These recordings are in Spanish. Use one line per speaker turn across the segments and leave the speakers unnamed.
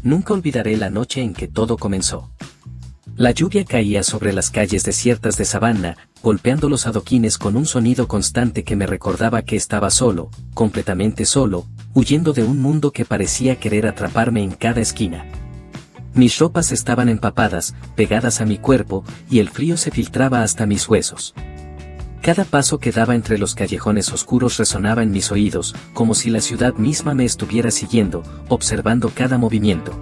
Nunca olvidaré la noche en que todo comenzó. La lluvia caía sobre las calles desiertas de Savannah, golpeando los adoquines con un sonido constante que me recordaba que estaba solo, completamente solo, huyendo de un mundo que parecía querer atraparme en cada esquina. Mis ropas estaban empapadas, pegadas a mi cuerpo, y el frío se filtraba hasta mis huesos. Cada paso que daba entre los callejones oscuros resonaba en mis oídos, como si la ciudad misma me estuviera siguiendo, observando cada movimiento.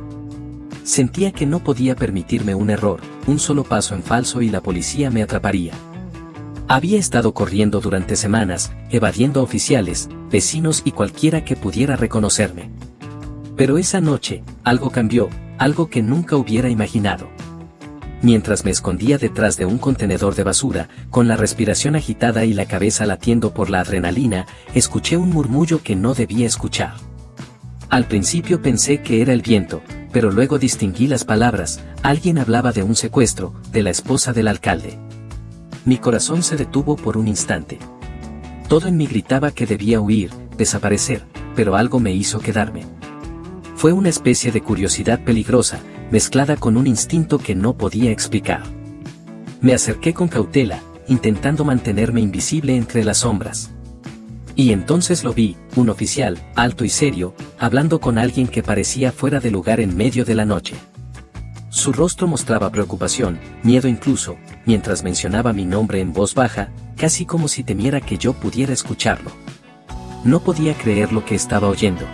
Sentía que no podía permitirme un error, un solo paso en falso y la policía me atraparía. Había estado corriendo durante semanas, evadiendo oficiales, vecinos y cualquiera que pudiera reconocerme. Pero esa noche, algo cambió, algo que nunca hubiera imaginado. Mientras me escondía detrás de un contenedor de basura, con la respiración agitada y la cabeza latiendo por la adrenalina, escuché un murmullo que no debía escuchar. Al principio pensé que era el viento, pero luego distinguí las palabras. Alguien hablaba de un secuestro, de la esposa del alcalde. Mi corazón se detuvo por un instante. Todo en mí gritaba que debía huir, desaparecer, pero algo me hizo quedarme. Fue una especie de curiosidad peligrosa, mezclada con un instinto que no podía explicar. Me acerqué con cautela, intentando mantenerme invisible entre las sombras. Y entonces lo vi, un oficial, alto y serio, hablando con alguien que parecía fuera de lugar en medio de la noche. Su rostro mostraba preocupación, miedo incluso, mientras mencionaba mi nombre en voz baja, casi como si temiera que yo pudiera escucharlo. No podía creer lo que estaba oyendo.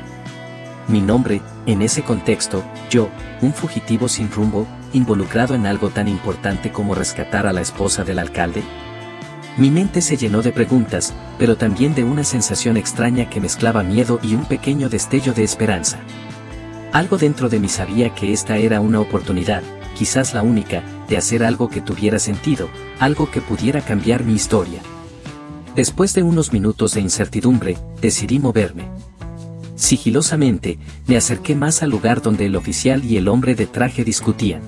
Mi nombre, en ese contexto, yo, un fugitivo sin rumbo, involucrado en algo tan importante como rescatar a la esposa del alcalde. Mi mente se llenó de preguntas, pero también de una sensación extraña que mezclaba miedo y un pequeño destello de esperanza. Algo dentro de mí sabía que esta era una oportunidad, quizás la única, de hacer algo que tuviera sentido, algo que pudiera cambiar mi historia. Después de unos minutos de incertidumbre, decidí moverme. Sigilosamente, me acerqué más al lugar donde el oficial y el hombre de traje discutían.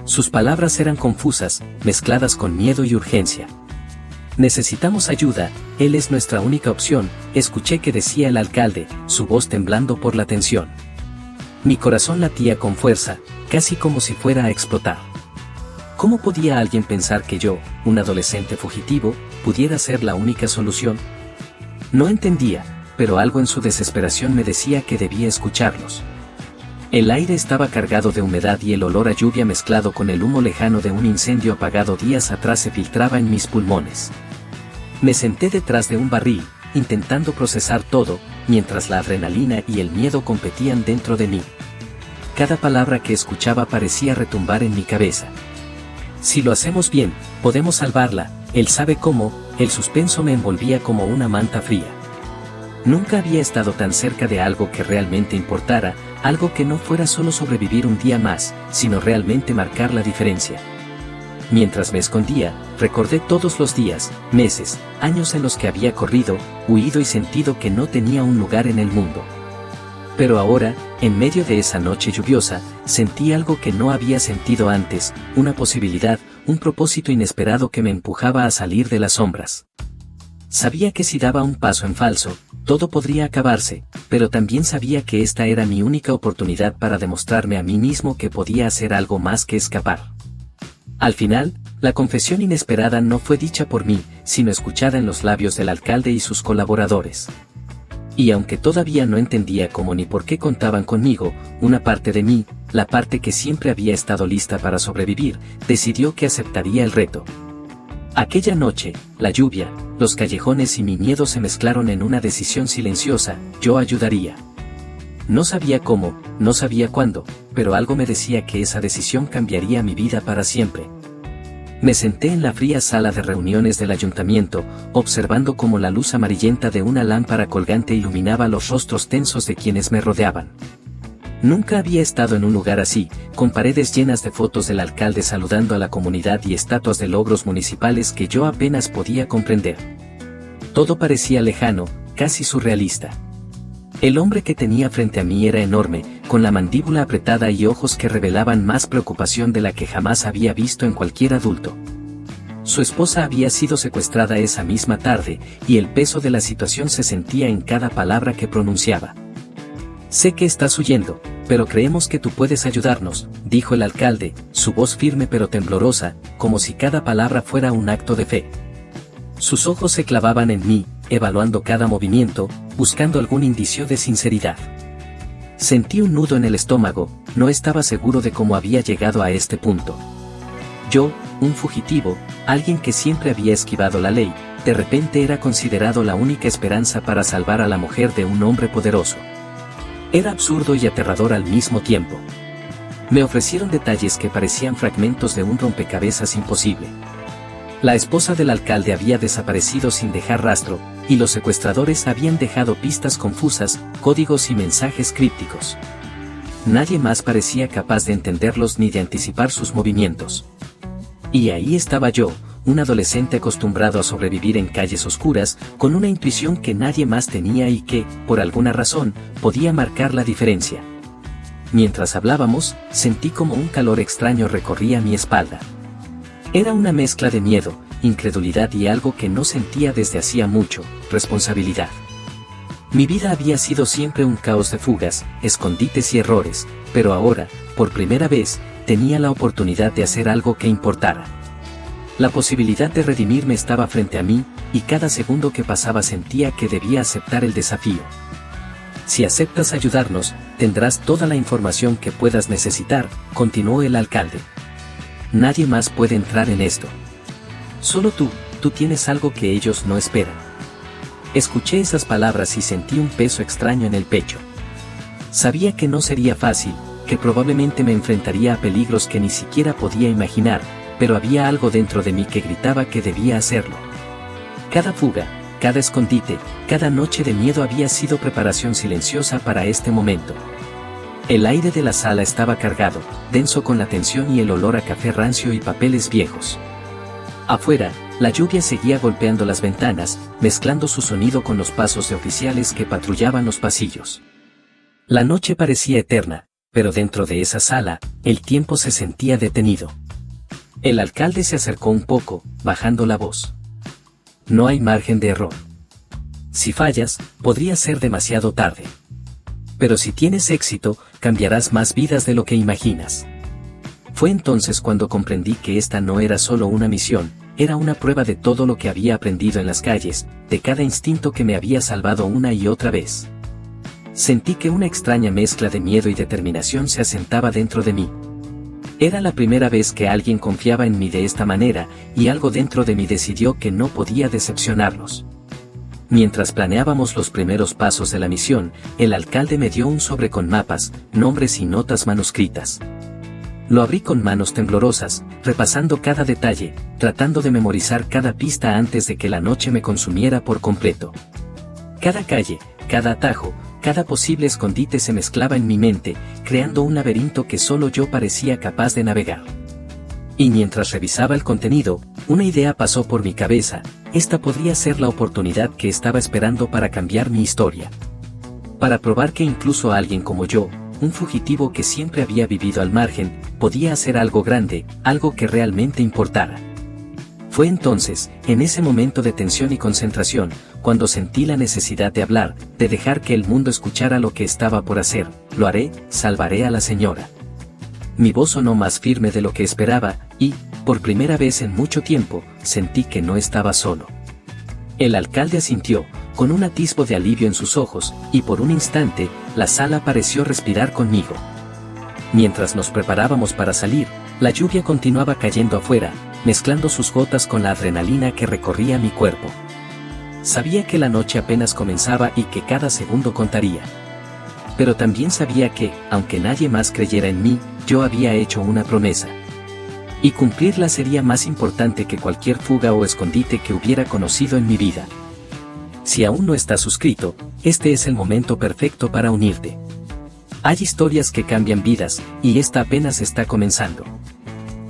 Sus palabras eran confusas, mezcladas con miedo y urgencia. Necesitamos ayuda, él es nuestra única opción, escuché que decía el alcalde, su voz temblando por la tensión. Mi corazón latía con fuerza, casi como si fuera a explotar. ¿Cómo podía alguien pensar que yo, un adolescente fugitivo, pudiera ser la única solución? No entendía, pero algo en su desesperación me decía que debía escucharlos. El aire estaba cargado de humedad y el olor a lluvia mezclado con el humo lejano de un incendio apagado días atrás se filtraba en mis pulmones. Me senté detrás de un barril, intentando procesar todo, mientras la adrenalina y el miedo competían dentro de mí. Cada palabra que escuchaba parecía retumbar en mi cabeza. Si lo hacemos bien, podemos salvarla, él sabe cómo, el suspenso me envolvía como una manta fría. Nunca había estado tan cerca de algo que realmente importara, algo que no fuera solo sobrevivir un día más, sino realmente marcar la diferencia. Mientras me escondía, recordé todos los días, meses, años en los que había corrido, huido y sentido que no tenía un lugar en el mundo. Pero ahora, en medio de esa noche lluviosa, sentí algo que no había sentido antes, una posibilidad, un propósito inesperado que me empujaba a salir de las sombras. Sabía que si daba un paso en falso, todo podría acabarse, pero también sabía que esta era mi única oportunidad para demostrarme a mí mismo que podía hacer algo más que escapar. Al final, la confesión inesperada no fue dicha por mí, sino escuchada en los labios del alcalde y sus colaboradores. Y aunque todavía no entendía cómo ni por qué contaban conmigo, una parte de mí, la parte que siempre había estado lista para sobrevivir, decidió que aceptaría el reto. Aquella noche, la lluvia, los callejones y mi miedo se mezclaron en una decisión silenciosa: yo ayudaría. No sabía cómo, no sabía cuándo, pero algo me decía que esa decisión cambiaría mi vida para siempre. Me senté en la fría sala de reuniones del ayuntamiento, observando cómo la luz amarillenta de una lámpara colgante iluminaba los rostros tensos de quienes me rodeaban. Nunca había estado en un lugar así, con paredes llenas de fotos del alcalde saludando a la comunidad y estatuas de logros municipales que yo apenas podía comprender. Todo parecía lejano, casi surrealista. El hombre que tenía frente a mí era enorme, con la mandíbula apretada y ojos que revelaban más preocupación de la que jamás había visto en cualquier adulto. Su esposa había sido secuestrada esa misma tarde, y el peso de la situación se sentía en cada palabra que pronunciaba. Sé que estás huyendo, Pero creemos que tú puedes ayudarnos, dijo el alcalde, su voz firme pero temblorosa, como si cada palabra fuera un acto de fe. Sus ojos se clavaban en mí, evaluando cada movimiento, buscando algún indicio de sinceridad. Sentí un nudo en el estómago, no estaba seguro de cómo había llegado a este punto. Yo, un fugitivo, alguien que siempre había esquivado la ley, de repente era considerado la única esperanza para salvar a la mujer de un hombre poderoso. Era absurdo y aterrador al mismo tiempo. Me ofrecieron detalles que parecían fragmentos de un rompecabezas imposible. La esposa del alcalde había desaparecido sin dejar rastro, y los secuestradores habían dejado pistas confusas, códigos y mensajes crípticos. Nadie más parecía capaz de entenderlos ni de anticipar sus movimientos. Y ahí estaba yo, un adolescente acostumbrado a sobrevivir en calles oscuras, con una intuición que nadie más tenía y que, por alguna razón, podía marcar la diferencia. Mientras hablábamos, sentí como un calor extraño recorría mi espalda. Era una mezcla de miedo, incredulidad y algo que no sentía desde hacía mucho, responsabilidad. Mi vida había sido siempre un caos de fugas, escondites y errores, pero ahora, por primera vez, tenía la oportunidad de hacer algo que importara. La posibilidad de redimirme estaba frente a mí, y cada segundo que pasaba sentía que debía aceptar el desafío. Si aceptas ayudarnos, tendrás toda la información que puedas necesitar, continuó el alcalde. Nadie más puede entrar en esto. Solo tú tienes algo que ellos no esperan. Escuché esas palabras y sentí un peso extraño en el pecho. Sabía que no sería fácil, que probablemente me enfrentaría a peligros que ni siquiera podía imaginar, pero había algo dentro de mí que gritaba que debía hacerlo. Cada fuga, cada escondite, cada noche de miedo había sido preparación silenciosa para este momento. El aire de la sala estaba cargado, denso con la tensión y el olor a café rancio y papeles viejos. Afuera, la lluvia seguía golpeando las ventanas, mezclando su sonido con los pasos de oficiales que patrullaban los pasillos. La noche parecía eterna, pero dentro de esa sala, el tiempo se sentía detenido. El alcalde se acercó un poco, bajando la voz. No hay margen de error. Si fallas, podría ser demasiado tarde. Pero si tienes éxito, cambiarás más vidas de lo que imaginas. Fue entonces cuando comprendí que esta no era solo una misión, era una prueba de todo lo que había aprendido en las calles, de cada instinto que me había salvado una y otra vez. Sentí que una extraña mezcla de miedo y determinación se asentaba dentro de mí. Era la primera vez que alguien confiaba en mí de esta manera, y algo dentro de mí decidió que no podía decepcionarlos. Mientras planeábamos los primeros pasos de la misión, el alcalde me dio un sobre con mapas, nombres y notas manuscritas. Lo abrí con manos temblorosas, repasando cada detalle, tratando de memorizar cada pista antes de que la noche me consumiera por completo. Cada calle, cada atajo, cada posible escondite se mezclaba en mi mente, creando un laberinto que solo yo parecía capaz de navegar. Y mientras revisaba el contenido, una idea pasó por mi cabeza: esta podría ser la oportunidad que estaba esperando para cambiar mi historia. Para probar que incluso alguien como yo, un fugitivo que siempre había vivido al margen, podía hacer algo grande, algo que realmente importara. Fue entonces, en ese momento de tensión y concentración, cuando sentí la necesidad de hablar, de dejar que el mundo escuchara lo que estaba por hacer. Lo haré, salvaré a la señora. Mi voz sonó más firme de lo que esperaba, y, por primera vez en mucho tiempo, sentí que no estaba solo. El alcalde asintió, con un atisbo de alivio en sus ojos, y por un instante, la sala pareció respirar conmigo. Mientras nos preparábamos para salir, la lluvia continuaba cayendo afuera, mezclando sus gotas con la adrenalina que recorría mi cuerpo. Sabía que la noche apenas comenzaba y que cada segundo contaría. Pero también sabía que, aunque nadie más creyera en mí, yo había hecho una promesa. Y cumplirla sería más importante que cualquier fuga o escondite que hubiera conocido en mi vida. Si aún no estás suscrito, este es el momento perfecto para unirte. Hay historias que cambian vidas, y esta apenas está comenzando.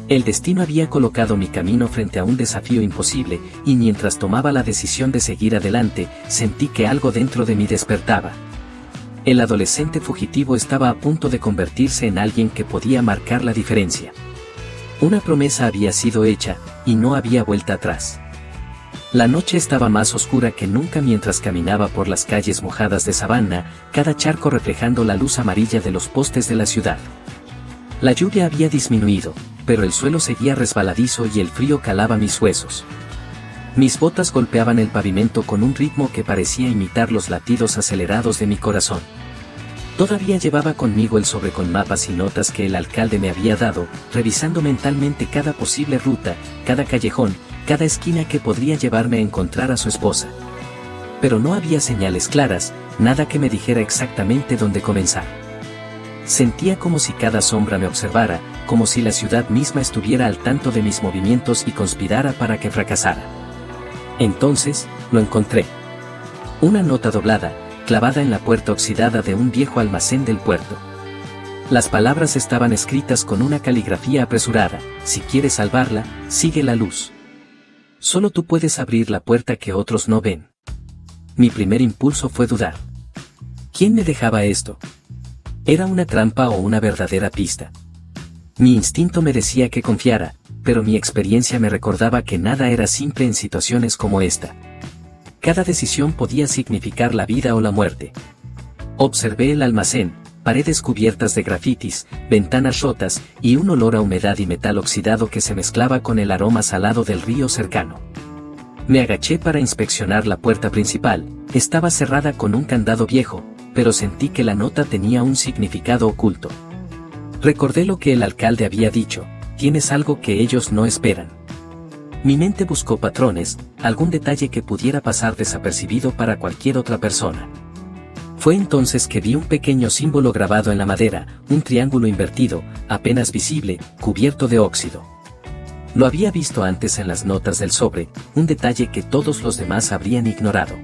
El destino había colocado mi camino frente a un desafío imposible, y mientras tomaba la decisión de seguir adelante, sentí que algo dentro de mí despertaba. El adolescente fugitivo estaba a punto de convertirse en alguien que podía marcar la diferencia. Una promesa había sido hecha, y no había vuelta atrás. La noche estaba más oscura que nunca mientras caminaba por las calles mojadas de Savannah, cada charco reflejando la luz amarilla de los postes de la ciudad. La lluvia había disminuido, pero el suelo seguía resbaladizo y el frío calaba mis huesos. Mis botas golpeaban el pavimento con un ritmo que parecía imitar los latidos acelerados de mi corazón. Todavía llevaba conmigo el sobre con mapas y notas que el alcalde me había dado, revisando mentalmente cada posible ruta, cada callejón, cada esquina que podría llevarme a encontrar a su esposa. Pero no había señales claras, nada que me dijera exactamente dónde comenzar. Sentía como si cada sombra me observara, como si la ciudad misma estuviera al tanto de mis movimientos y conspirara para que fracasara. Entonces, lo encontré. Una nota doblada, clavada en la puerta oxidada de un viejo almacén del puerto. Las palabras estaban escritas con una caligrafía apresurada: si quieres salvarla, sigue la luz. Solo tú puedes abrir la puerta que otros no ven. Mi primer impulso fue dudar. ¿Quién me dejaba esto? ¿Era una trampa o una verdadera pista? Mi instinto me decía que confiara, pero mi experiencia me recordaba que nada era simple en situaciones como esta. Cada decisión podía significar la vida o la muerte. Observé el almacén, paredes cubiertas de grafitis, ventanas rotas y un olor a humedad y metal oxidado que se mezclaba con el aroma salado del río cercano. Me agaché para inspeccionar la puerta principal. Estaba cerrada con un candado viejo, pero sentí que la nota tenía un significado oculto. Recordé lo que el alcalde había dicho: tienes algo que ellos no esperan. Mi mente buscó patrones, algún detalle que pudiera pasar desapercibido para cualquier otra persona. Fue entonces que vi un pequeño símbolo grabado en la madera, un triángulo invertido, apenas visible, cubierto de óxido. Lo había visto antes en las notas del sobre, un detalle que todos los demás habrían ignorado.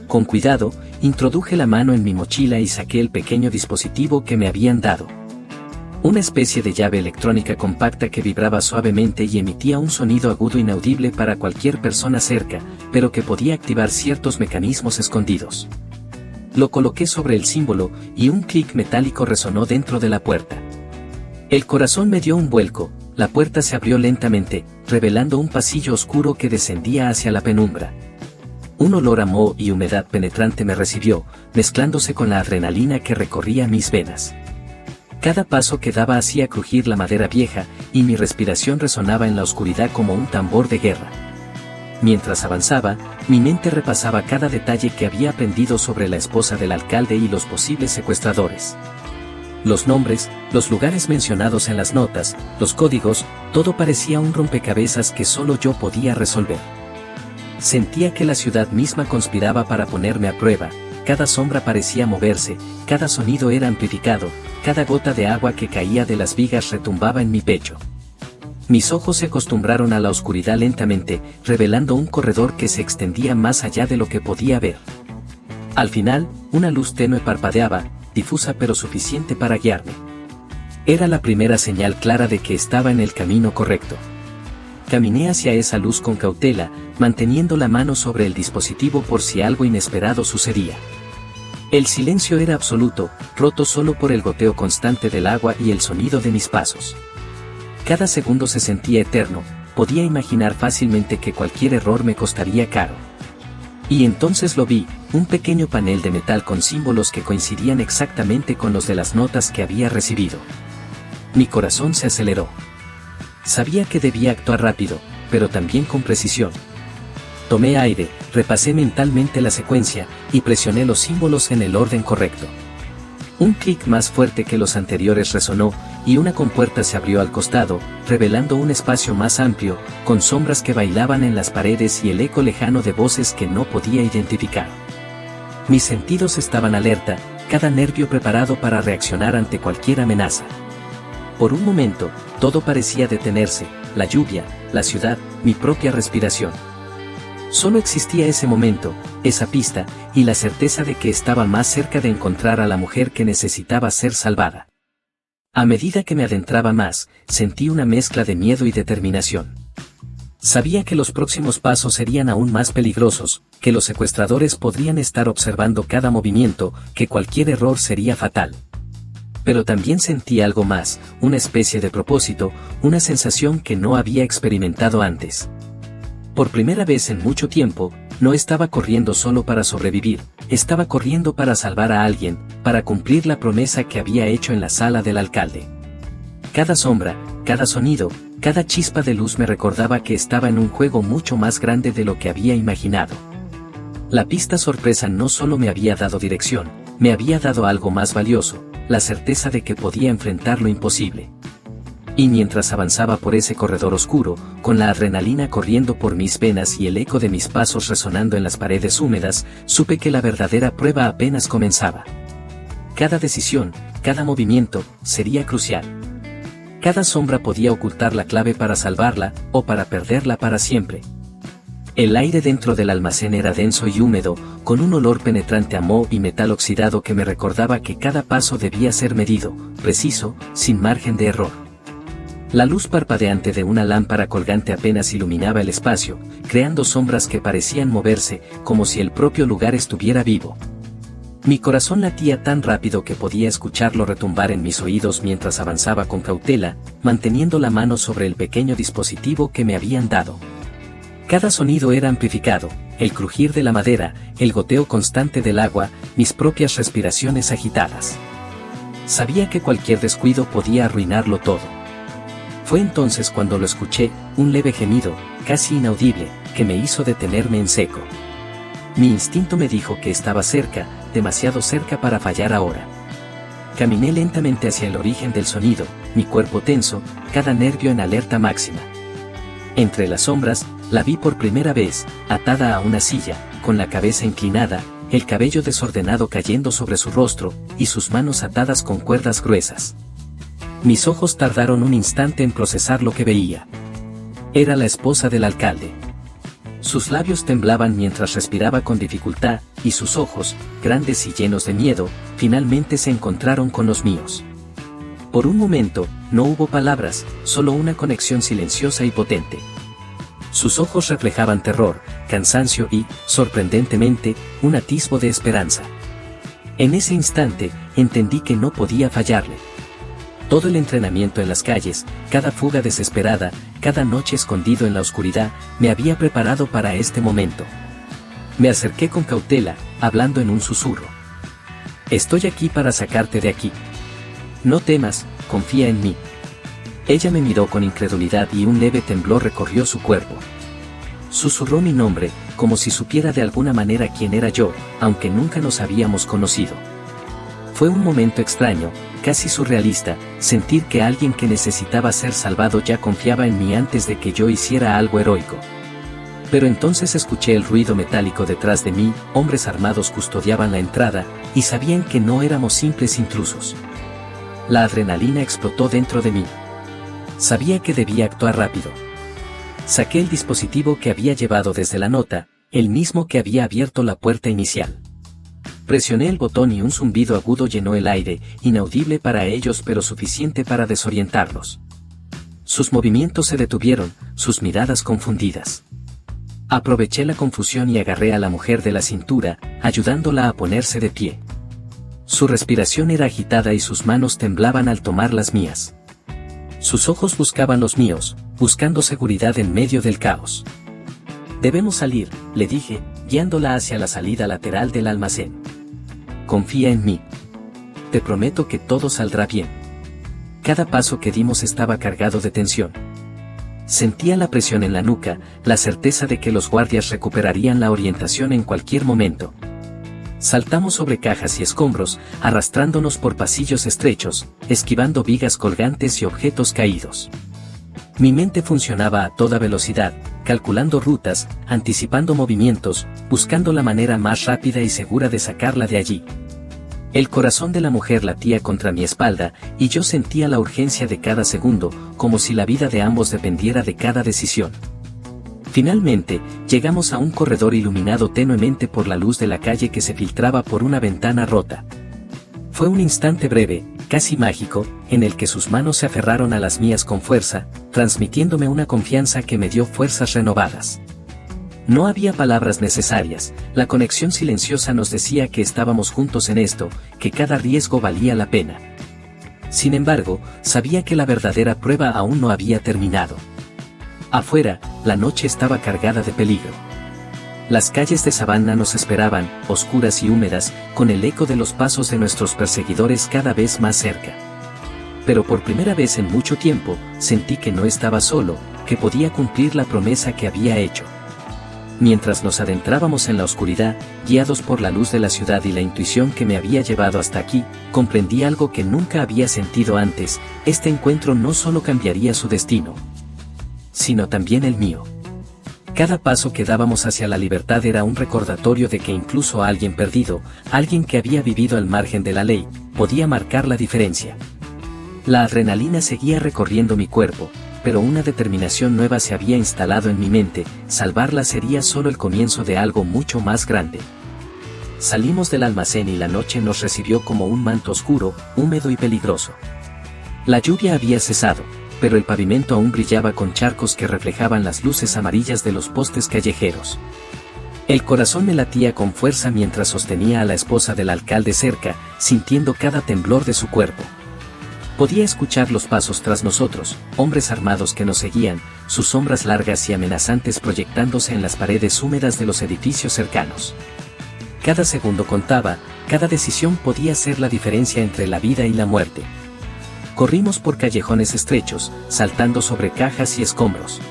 Con cuidado, introduje la mano en mi mochila y saqué el pequeño dispositivo que me habían dado. Una especie de llave electrónica compacta que vibraba suavemente y emitía un sonido agudo inaudible para cualquier persona cerca, pero que podía activar ciertos mecanismos escondidos. Lo coloqué sobre el símbolo y un clic metálico resonó dentro de la puerta. El corazón me dio un vuelco, la puerta se abrió lentamente, revelando un pasillo oscuro que descendía hacia la penumbra. Un olor a moho y humedad penetrante me recibió, mezclándose con la adrenalina que recorría mis venas. Cada paso que daba hacía crujir la madera vieja, y mi respiración resonaba en la oscuridad como un tambor de guerra. Mientras avanzaba, mi mente repasaba cada detalle que había aprendido sobre la esposa del alcalde y los posibles secuestradores. Los nombres, los lugares mencionados en las notas, los códigos, todo parecía un rompecabezas que solo yo podía resolver. Sentía que la ciudad misma conspiraba para ponerme a prueba. Cada sombra parecía moverse, cada sonido era amplificado, cada gota de agua que caía de las vigas retumbaba en mi pecho. Mis ojos se acostumbraron a la oscuridad lentamente, revelando un corredor que se extendía más allá de lo que podía ver. Al final, una luz tenue parpadeaba, difusa pero suficiente para guiarme. Era la primera señal clara de que estaba en el camino correcto. Caminé hacia esa luz con cautela, manteniendo la mano sobre el dispositivo por si algo inesperado sucedía. El silencio era absoluto, roto solo por el goteo constante del agua y el sonido de mis pasos. Cada segundo se sentía eterno, podía imaginar fácilmente que cualquier error me costaría caro. Y entonces lo vi, un pequeño panel de metal con símbolos que coincidían exactamente con los de las notas que había recibido. Mi corazón se aceleró. Sabía que debía actuar rápido, pero también con precisión. Tomé aire, repasé mentalmente la secuencia, y presioné los símbolos en el orden correcto. Un clic más fuerte que los anteriores resonó, y una compuerta se abrió al costado, revelando un espacio más amplio, con sombras que bailaban en las paredes y el eco lejano de voces que no podía identificar. Mis sentidos estaban alerta, cada nervio preparado para reaccionar ante cualquier amenaza. Por un momento, todo parecía detenerse, la lluvia, la ciudad, mi propia respiración. Solo existía ese momento, esa pista, y la certeza de que estaba más cerca de encontrar a la mujer que necesitaba ser salvada. A medida que me adentraba más, sentí una mezcla de miedo y determinación. Sabía que los próximos pasos serían aún más peligrosos, que los secuestradores podrían estar observando cada movimiento, que cualquier error sería fatal. Pero también sentí algo más, una especie de propósito, una sensación que no había experimentado antes. Por primera vez en mucho tiempo, no estaba corriendo solo para sobrevivir, estaba corriendo para salvar a alguien, para cumplir la promesa que había hecho en la sala del alcalde. Cada sombra, cada sonido, cada chispa de luz me recordaba que estaba en un juego mucho más grande de lo que había imaginado. La pista sorpresa no solo me había dado dirección, me había dado algo más valioso, la certeza de que podía enfrentar lo imposible. Y mientras avanzaba por ese corredor oscuro, con la adrenalina corriendo por mis venas y el eco de mis pasos resonando en las paredes húmedas, supe que la verdadera prueba apenas comenzaba. Cada decisión, cada movimiento, sería crucial. Cada sombra podía ocultar la clave para salvarla, o para perderla para siempre. El aire dentro del almacén era denso y húmedo, con un olor penetrante a moho y metal oxidado que me recordaba que cada paso debía ser medido, preciso, sin margen de error. La luz parpadeante de una lámpara colgante apenas iluminaba el espacio, creando sombras que parecían moverse, como si el propio lugar estuviera vivo. Mi corazón latía tan rápido que podía escucharlo retumbar en mis oídos mientras avanzaba con cautela, manteniendo la mano sobre el pequeño dispositivo que me habían dado. Cada sonido era amplificado, el crujir de la madera, el goteo constante del agua, mis propias respiraciones agitadas. Sabía que cualquier descuido podía arruinarlo todo. Fue entonces cuando lo escuché, un leve gemido, casi inaudible, que me hizo detenerme en seco. Mi instinto me dijo que estaba cerca, demasiado cerca para fallar ahora. Caminé lentamente hacia el origen del sonido, mi cuerpo tenso, cada nervio en alerta máxima. Entre las sombras, la vi por primera vez, atada a una silla, con la cabeza inclinada, el cabello desordenado cayendo sobre su rostro, y sus manos atadas con cuerdas gruesas. Mis ojos tardaron un instante en procesar lo que veía. Era la esposa del alcalde. Sus labios temblaban mientras respiraba con dificultad, y sus ojos, grandes y llenos de miedo, finalmente se encontraron con los míos. Por un momento, no hubo palabras, solo una conexión silenciosa y potente. Sus ojos reflejaban terror, cansancio y, sorprendentemente, un atisbo de esperanza. En ese instante, entendí que no podía fallarle. Todo el entrenamiento en las calles, cada fuga desesperada, cada noche escondido en la oscuridad, me había preparado para este momento. Me acerqué con cautela, hablando en un susurro. Estoy aquí para sacarte de aquí. No temas, confía en mí. Ella me miró con incredulidad y un leve temblor recorrió su cuerpo. Susurró mi nombre, como si supiera de alguna manera quién era yo, aunque nunca nos habíamos conocido. Fue un momento extraño, casi surrealista, sentir que alguien que necesitaba ser salvado ya confiaba en mí antes de que yo hiciera algo heroico. Pero entonces escuché el ruido metálico detrás de mí, hombres armados custodiaban la entrada, y sabían que no éramos simples intrusos. La adrenalina explotó dentro de mí. Sabía que debía actuar rápido. Saqué el dispositivo que había llevado desde la nota, el mismo que había abierto la puerta inicial. Presioné el botón y un zumbido agudo llenó el aire, inaudible para ellos pero suficiente para desorientarlos. Sus movimientos se detuvieron, sus miradas confundidas. Aproveché la confusión y agarré a la mujer de la cintura, ayudándola a ponerse de pie. Su respiración era agitada y sus manos temblaban al tomar las mías. Sus ojos buscaban los míos, buscando seguridad en medio del caos. Debemos salir, le dije, guiándola hacia la salida lateral del almacén. Confía en mí. Te prometo que todo saldrá bien. Cada paso que dimos estaba cargado de tensión. Sentía la presión en la nuca, la certeza de que los guardias recuperarían la orientación en cualquier momento. Saltamos sobre cajas y escombros, arrastrándonos por pasillos estrechos, esquivando vigas colgantes y objetos caídos. Mi mente funcionaba a toda velocidad, calculando rutas, anticipando movimientos, buscando la manera más rápida y segura de sacarla de allí. El corazón de la mujer latía contra mi espalda, y yo sentía la urgencia de cada segundo, como si la vida de ambos dependiera de cada decisión. Finalmente, llegamos a un corredor iluminado tenuemente por la luz de la calle que se filtraba por una ventana rota. Fue un instante breve, casi mágico, en el que sus manos se aferraron a las mías con fuerza, transmitiéndome una confianza que me dio fuerzas renovadas. No había palabras necesarias, la conexión silenciosa nos decía que estábamos juntos en esto, que cada riesgo valía la pena. Sin embargo, sabía que la verdadera prueba aún no había terminado. Afuera, la noche estaba cargada de peligro. Las calles de Savannah nos esperaban, oscuras y húmedas, con el eco de los pasos de nuestros perseguidores cada vez más cerca. Pero por primera vez en mucho tiempo, sentí que no estaba solo, que podía cumplir la promesa que había hecho. Mientras nos adentrábamos en la oscuridad, guiados por la luz de la ciudad y la intuición que me había llevado hasta aquí, comprendí algo que nunca había sentido antes: este encuentro no solo cambiaría su destino, sino también el mío. Cada paso que dábamos hacia la libertad era un recordatorio de que incluso alguien perdido, alguien que había vivido al margen de la ley, podía marcar la diferencia. La adrenalina seguía recorriendo mi cuerpo, pero una determinación nueva se había instalado en mi mente: salvarla sería solo el comienzo de algo mucho más grande. Salimos del almacén y la noche nos recibió como un manto oscuro, húmedo y peligroso. La lluvia había cesado, pero el pavimento aún brillaba con charcos que reflejaban las luces amarillas de los postes callejeros. El corazón me latía con fuerza mientras sostenía a la esposa del alcalde cerca, sintiendo cada temblor de su cuerpo. Podía escuchar los pasos tras nosotros, hombres armados que nos seguían, sus sombras largas y amenazantes proyectándose en las paredes húmedas de los edificios cercanos. Cada segundo contaba, cada decisión podía ser la diferencia entre la vida y la muerte. Corrimos por callejones estrechos, saltando sobre cajas y escombros.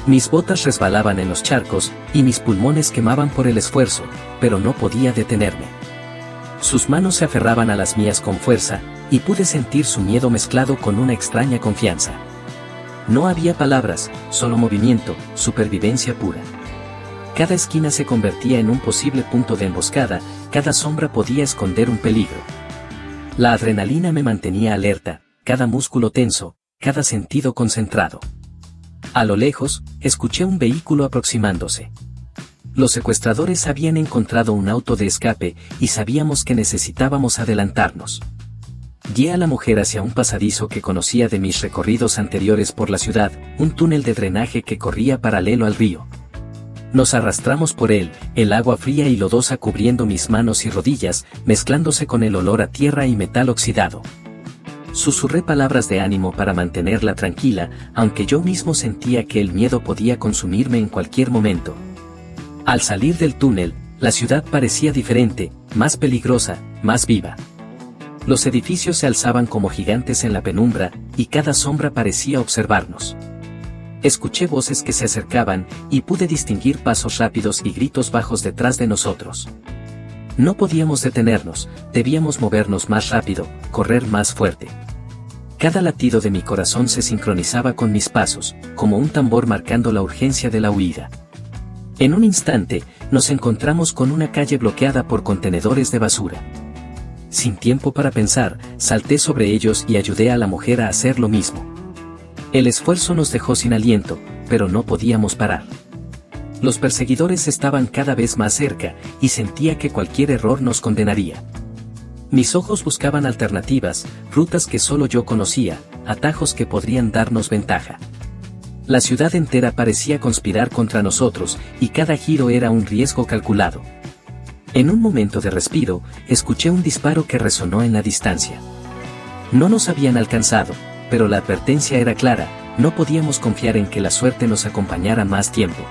Mis botas resbalaban en los charcos, y mis pulmones quemaban por el esfuerzo, pero no podía detenerme. Sus manos se aferraban a las mías con fuerza, y pude sentir su miedo mezclado con una extraña confianza. No había palabras, solo movimiento, supervivencia pura. Cada esquina se convertía en un posible punto de emboscada, cada sombra podía esconder un peligro. La adrenalina me mantenía alerta, cada músculo tenso, cada sentido concentrado. A lo lejos, escuché un vehículo aproximándose. Los secuestradores habían encontrado un auto de escape, y sabíamos que necesitábamos adelantarnos. Guié a la mujer hacia un pasadizo que conocía de mis recorridos anteriores por la ciudad, un túnel de drenaje que corría paralelo al río. Nos arrastramos por él, el agua fría y lodosa cubriendo mis manos y rodillas, mezclándose con el olor a tierra y metal oxidado. Susurré palabras de ánimo para mantenerla tranquila, aunque yo mismo sentía que el miedo podía consumirme en cualquier momento. Al salir del túnel, la ciudad parecía diferente, más peligrosa, más viva. Los edificios se alzaban como gigantes en la penumbra, y cada sombra parecía observarnos. Escuché voces que se acercaban, y pude distinguir pasos rápidos y gritos bajos detrás de nosotros. No podíamos detenernos, debíamos movernos más rápido, correr más fuerte. Cada latido de mi corazón se sincronizaba con mis pasos, como un tambor marcando la urgencia de la huida. En un instante, nos encontramos con una calle bloqueada por contenedores de basura. Sin tiempo para pensar, salté sobre ellos y ayudé a la mujer a hacer lo mismo. El esfuerzo nos dejó sin aliento, pero no podíamos parar. Los perseguidores estaban cada vez más cerca, y sentía que cualquier error nos condenaría. Mis ojos buscaban alternativas, rutas que solo yo conocía, atajos que podrían darnos ventaja. La ciudad entera parecía conspirar contra nosotros, y cada giro era un riesgo calculado. En un momento de respiro, escuché un disparo que resonó en la distancia. No nos habían alcanzado, pero la advertencia era clara: no podíamos confiar en que la suerte nos acompañara más tiempo.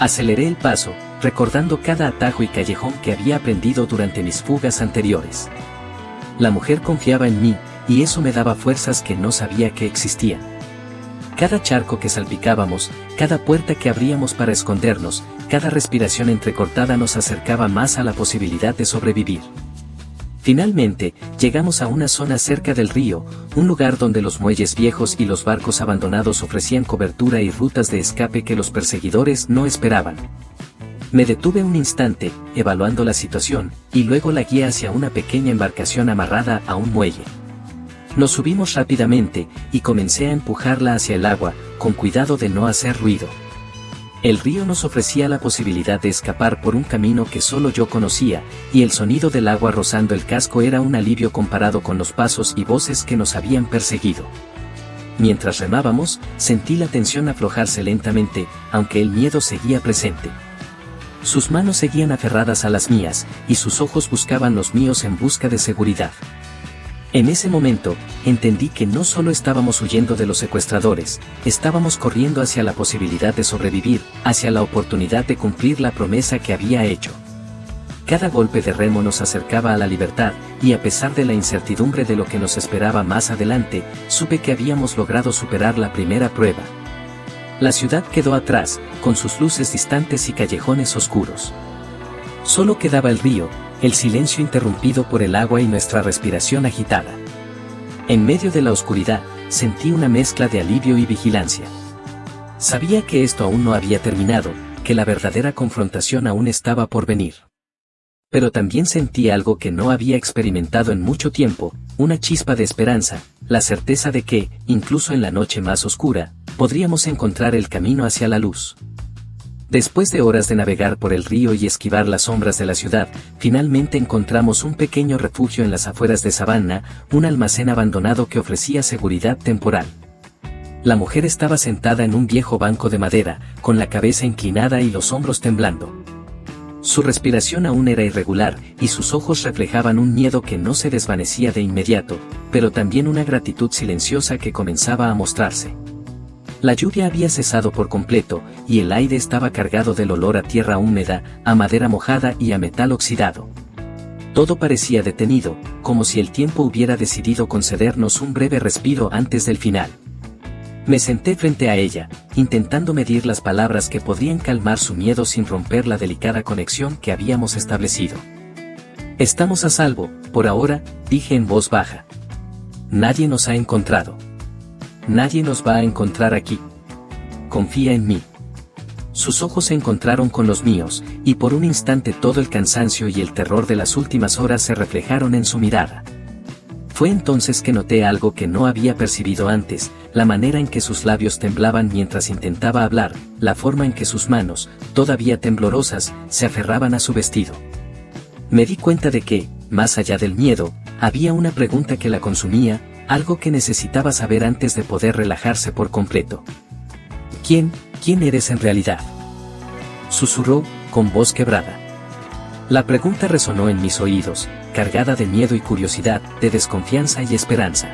Aceleré el paso, recordando cada atajo y callejón que había aprendido durante mis fugas anteriores. La mujer confiaba en mí, y eso me daba fuerzas que no sabía que existían. Cada charco que salpicábamos, cada puerta que abríamos para escondernos, cada respiración entrecortada nos acercaba más a la posibilidad de sobrevivir. Finalmente, llegamos a una zona cerca del río, un lugar donde los muelles viejos y los barcos abandonados ofrecían cobertura y rutas de escape que los perseguidores no esperaban. Me detuve un instante, evaluando la situación, y luego la guié hacia una pequeña embarcación amarrada a un muelle. Nos subimos rápidamente, y comencé a empujarla hacia el agua, con cuidado de no hacer ruido. El río nos ofrecía la posibilidad de escapar por un camino que solo yo conocía, y el sonido del agua rozando el casco era un alivio comparado con los pasos y voces que nos habían perseguido. Mientras remábamos, sentí la tensión aflojarse lentamente, aunque el miedo seguía presente. Sus manos seguían aferradas a las mías, y sus ojos buscaban los míos en busca de seguridad. En ese momento, entendí que no solo estábamos huyendo de los secuestradores, estábamos corriendo hacia la posibilidad de sobrevivir, hacia la oportunidad de cumplir la promesa que había hecho. Cada golpe de remo nos acercaba a la libertad, y a pesar de la incertidumbre de lo que nos esperaba más adelante, supe que habíamos logrado superar la primera prueba. La ciudad quedó atrás, con sus luces distantes y callejones oscuros. Solo quedaba el río, el silencio interrumpido por el agua y nuestra respiración agitada. En medio de la oscuridad, sentí una mezcla de alivio y vigilancia. Sabía que esto aún no había terminado, que la verdadera confrontación aún estaba por venir. Pero también sentí algo que no había experimentado en mucho tiempo, una chispa de esperanza, la certeza de que, incluso en la noche más oscura, podríamos encontrar el camino hacia la luz. Después de horas de navegar por el río y esquivar las sombras de la ciudad, finalmente encontramos un pequeño refugio en las afueras de Savannah, un almacén abandonado que ofrecía seguridad temporal. La mujer estaba sentada en un viejo banco de madera, con la cabeza inclinada y los hombros temblando. Su respiración aún era irregular, y sus ojos reflejaban un miedo que no se desvanecía de inmediato, pero también una gratitud silenciosa que comenzaba a mostrarse. La lluvia había cesado por completo, y el aire estaba cargado del olor a tierra húmeda, a madera mojada y a metal oxidado. Todo parecía detenido, como si el tiempo hubiera decidido concedernos un breve respiro antes del final. Me senté frente a ella, intentando medir las palabras que podrían calmar su miedo sin romper la delicada conexión que habíamos establecido. «Estamos a salvo, por ahora», dije en voz baja. «Nadie nos ha encontrado. Nadie nos va a encontrar aquí. Confía en mí». Sus ojos se encontraron con los míos, y por un instante todo el cansancio y el terror de las últimas horas se reflejaron en su mirada. Fue entonces que noté algo que no había percibido antes, la manera en que sus labios temblaban mientras intentaba hablar, la forma en que sus manos, todavía temblorosas, se aferraban a su vestido. Me di cuenta de que, más allá del miedo, había una pregunta que la consumía, algo que necesitaba saber antes de poder relajarse por completo. ¿Quién eres en realidad?», susurró, con voz quebrada. La pregunta resonó en mis oídos, cargada de miedo y curiosidad, de desconfianza y esperanza.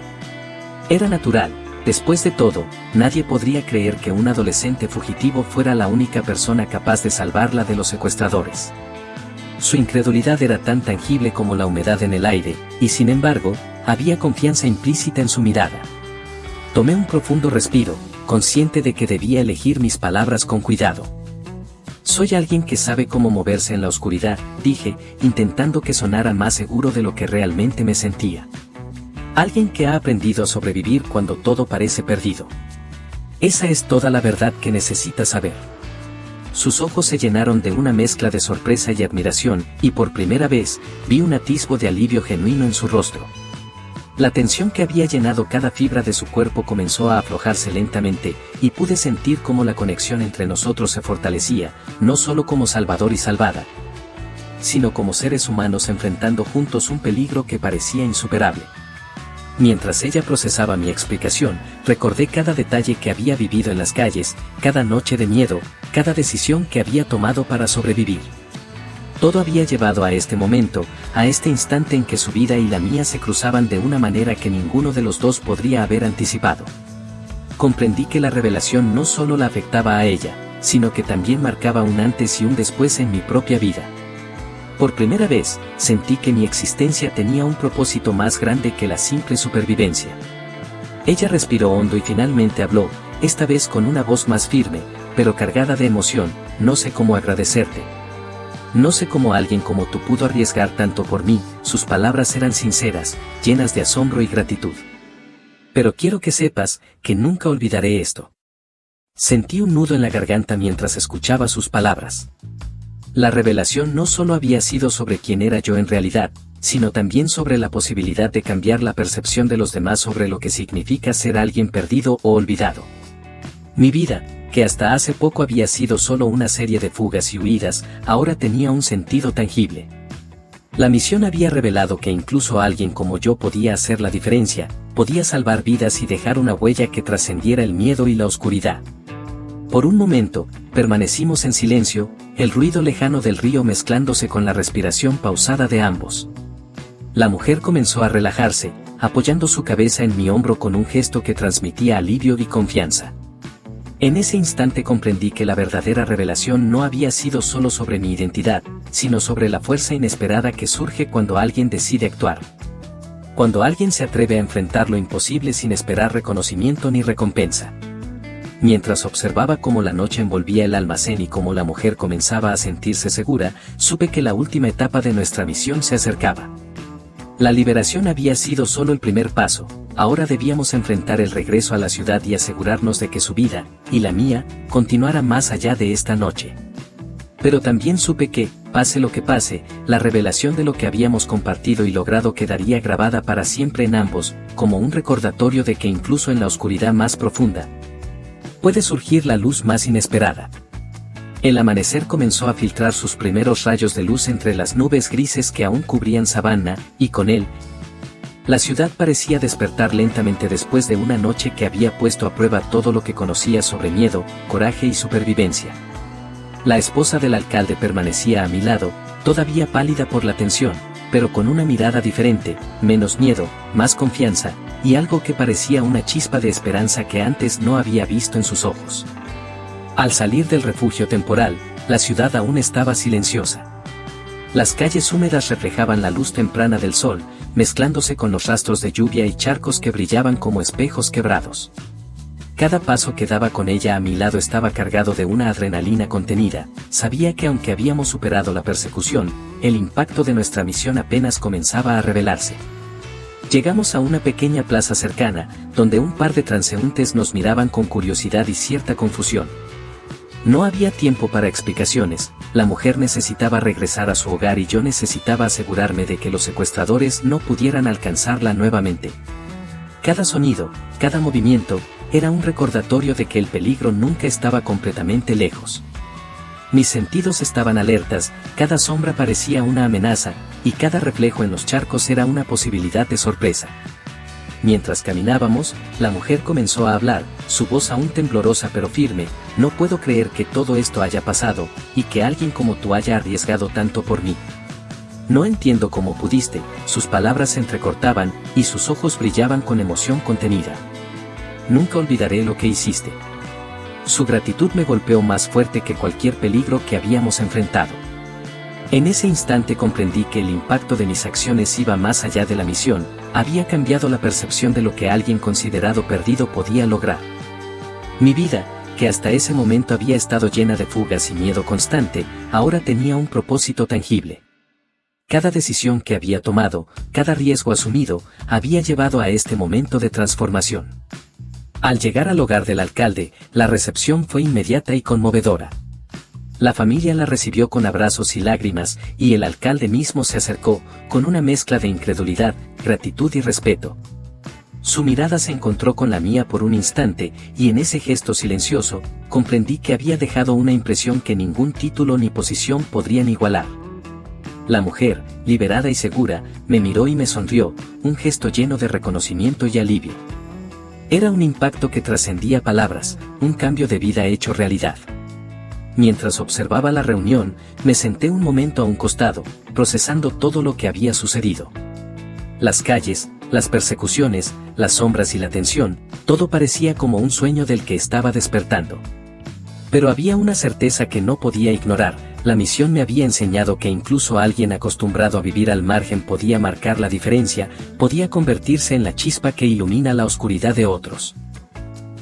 Era natural, después de todo, nadie podría creer que un adolescente fugitivo fuera la única persona capaz de salvarla de los secuestradores. Su incredulidad era tan tangible como la humedad en el aire, y sin embargo, había confianza implícita en su mirada. Tomé un profundo respiro, consciente de que debía elegir mis palabras con cuidado. «Soy alguien que sabe cómo moverse en la oscuridad», dije, intentando que sonara más seguro de lo que realmente me sentía. «Alguien que ha aprendido a sobrevivir cuando todo parece perdido. Esa es toda la verdad que necesitas saber». Sus ojos se llenaron de una mezcla de sorpresa y admiración, y por primera vez, vi un atisbo de alivio genuino en su rostro. La tensión que había llenado cada fibra de su cuerpo comenzó a aflojarse lentamente, y pude sentir cómo la conexión entre nosotros se fortalecía, no solo como salvador y salvada, sino como seres humanos enfrentando juntos un peligro que parecía insuperable. Mientras ella procesaba mi explicación, recordé cada detalle que había vivido en las calles, cada noche de miedo, cada decisión que había tomado para sobrevivir. Todo había llevado a este momento, a este instante en que su vida y la mía se cruzaban de una manera que ninguno de los dos podría haber anticipado. Comprendí que la revelación no solo la afectaba a ella, sino que también marcaba un antes y un después en mi propia vida. Por primera vez, sentí que mi existencia tenía un propósito más grande que la simple supervivencia. Ella respiró hondo y finalmente habló, esta vez con una voz más firme, pero cargada de emoción: «No sé cómo agradecerte. No sé cómo alguien como tú pudo arriesgar tanto por mí». Sus palabras eran sinceras, llenas de asombro y gratitud. «Pero quiero que sepas que nunca olvidaré esto». Sentí un nudo en la garganta mientras escuchaba sus palabras. La revelación no solo había sido sobre quién era yo en realidad, sino también sobre la posibilidad de cambiar la percepción de los demás sobre lo que significa ser alguien perdido o olvidado. Mi vida, que hasta hace poco había sido solo una serie de fugas y huidas, ahora tenía un sentido tangible. La misión había revelado que incluso alguien como yo podía hacer la diferencia, podía salvar vidas y dejar una huella que trascendiera el miedo y la oscuridad. Por un momento, permanecimos en silencio, el ruido lejano del río mezclándose con la respiración pausada de ambos. La mujer comenzó a relajarse, apoyando su cabeza en mi hombro con un gesto que transmitía alivio y confianza. En ese instante comprendí que la verdadera revelación no había sido solo sobre mi identidad, sino sobre la fuerza inesperada que surge cuando alguien decide actuar. Cuando alguien se atreve a enfrentar lo imposible sin esperar reconocimiento ni recompensa. Mientras observaba cómo la noche envolvía el almacén y cómo la mujer comenzaba a sentirse segura, supe que la última etapa de nuestra misión se acercaba. La liberación había sido solo el primer paso, ahora debíamos enfrentar el regreso a la ciudad y asegurarnos de que su vida, y la mía, continuara más allá de esta noche. Pero también supe que, pase lo que pase, la revelación de lo que habíamos compartido y logrado quedaría grabada para siempre en ambos, como un recordatorio de que incluso en la oscuridad más profunda, puede surgir la luz más inesperada. El amanecer comenzó a filtrar sus primeros rayos de luz entre las nubes grises que aún cubrían Savannah, y con él, la ciudad parecía despertar lentamente después de una noche que había puesto a prueba todo lo que conocía sobre miedo, coraje y supervivencia. La esposa del alcalde permanecía a mi lado, todavía pálida por la tensión, pero con una mirada diferente, menos miedo, más confianza, y algo que parecía una chispa de esperanza que antes no había visto en sus ojos. Al salir del refugio temporal, la ciudad aún estaba silenciosa. Las calles húmedas reflejaban la luz temprana del sol, mezclándose con los rastros de lluvia y charcos que brillaban como espejos quebrados. Cada paso que daba con ella a mi lado estaba cargado de una adrenalina contenida. Sabía que aunque habíamos superado la persecución, el impacto de nuestra misión apenas comenzaba a revelarse. Llegamos a una pequeña plaza cercana, donde un par de transeúntes nos miraban con curiosidad y cierta confusión. No había tiempo para explicaciones, la mujer necesitaba regresar a su hogar y yo necesitaba asegurarme de que los secuestradores no pudieran alcanzarla nuevamente. Cada sonido, cada movimiento, era un recordatorio de que el peligro nunca estaba completamente lejos. Mis sentidos estaban alertas, cada sombra parecía una amenaza, y cada reflejo en los charcos era una posibilidad de sorpresa. Mientras caminábamos, la mujer comenzó a hablar, su voz aún temblorosa pero firme: no puedo creer que todo esto haya pasado, y que alguien como tú haya arriesgado tanto por mí. No entiendo cómo pudiste. Sus palabras se entrecortaban, y sus ojos brillaban con emoción contenida. Nunca olvidaré lo que hiciste. Su gratitud me golpeó más fuerte que cualquier peligro que habíamos enfrentado. En ese instante comprendí que el impacto de mis acciones iba más allá de la misión, había cambiado la percepción de lo que alguien considerado perdido podía lograr. Mi vida, que hasta ese momento había estado llena de fugas y miedo constante, ahora tenía un propósito tangible. Cada decisión que había tomado, cada riesgo asumido, había llevado a este momento de transformación. Al llegar al hogar del alcalde, la recepción fue inmediata y conmovedora. La familia la recibió con abrazos y lágrimas, y el alcalde mismo se acercó, con una mezcla de incredulidad, gratitud y respeto. Su mirada se encontró con la mía por un instante, y en ese gesto silencioso, comprendí que había dejado una impresión que ningún título ni posición podrían igualar. La mujer, liberada y segura, me miró y me sonrió, un gesto lleno de reconocimiento y alivio. Era un impacto que trascendía palabras, un cambio de vida hecho realidad. Mientras observaba la reunión, me senté un momento a un costado, procesando todo lo que había sucedido. Las calles, las persecuciones, las sombras y la tensión, todo parecía como un sueño del que estaba despertando. Pero había una certeza que no podía ignorar: la misión me había enseñado que incluso alguien acostumbrado a vivir al margen podía marcar la diferencia, podía convertirse en la chispa que ilumina la oscuridad de otros.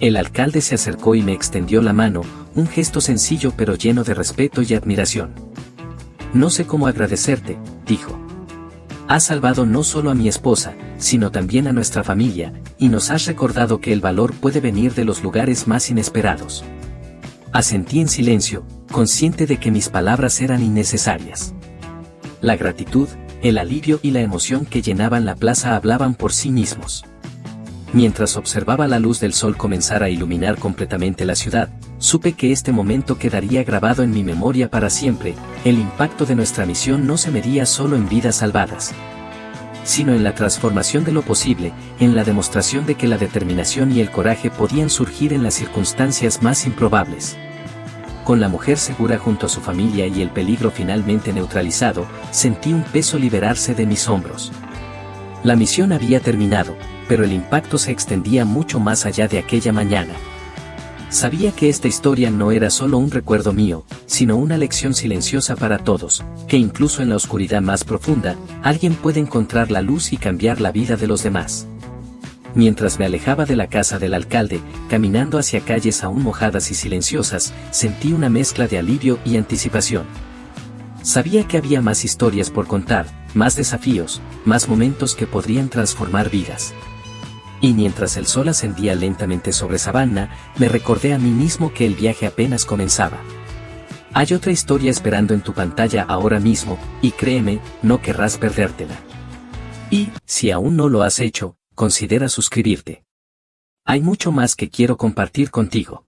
El alcalde se acercó y me extendió la mano, un gesto sencillo pero lleno de respeto y admiración. No sé cómo agradecerte, dijo. Has salvado no solo a mi esposa, sino también a nuestra familia, y nos has recordado que el valor puede venir de los lugares más inesperados. Asentí en silencio, consciente de que mis palabras eran innecesarias. La gratitud, el alivio y la emoción que llenaban la plaza hablaban por sí mismos. Mientras observaba la luz del sol comenzar a iluminar completamente la ciudad, supe que este momento quedaría grabado en mi memoria para siempre. El impacto de nuestra misión no se medía solo en vidas salvadas, sino en la transformación de lo posible, en la demostración de que la determinación y el coraje podían surgir en las circunstancias más improbables. Con la mujer segura junto a su familia y el peligro finalmente neutralizado, sentí un peso liberarse de mis hombros. La misión había terminado, pero el impacto se extendía mucho más allá de aquella mañana. Sabía que esta historia no era solo un recuerdo mío, sino una lección silenciosa para todos, que incluso en la oscuridad más profunda, alguien puede encontrar la luz y cambiar la vida de los demás. Mientras me alejaba de la casa del alcalde, caminando hacia calles aún mojadas y silenciosas, sentí una mezcla de alivio y anticipación. Sabía que había más historias por contar, más desafíos, más momentos que podrían transformar vidas. Y mientras el sol ascendía lentamente sobre Savannah, me recordé a mí mismo que el viaje apenas comenzaba. Hay otra historia esperando en tu pantalla ahora mismo, y créeme, no querrás perdértela. Y, si aún no lo has hecho, considera suscribirte. Hay mucho más que quiero compartir contigo.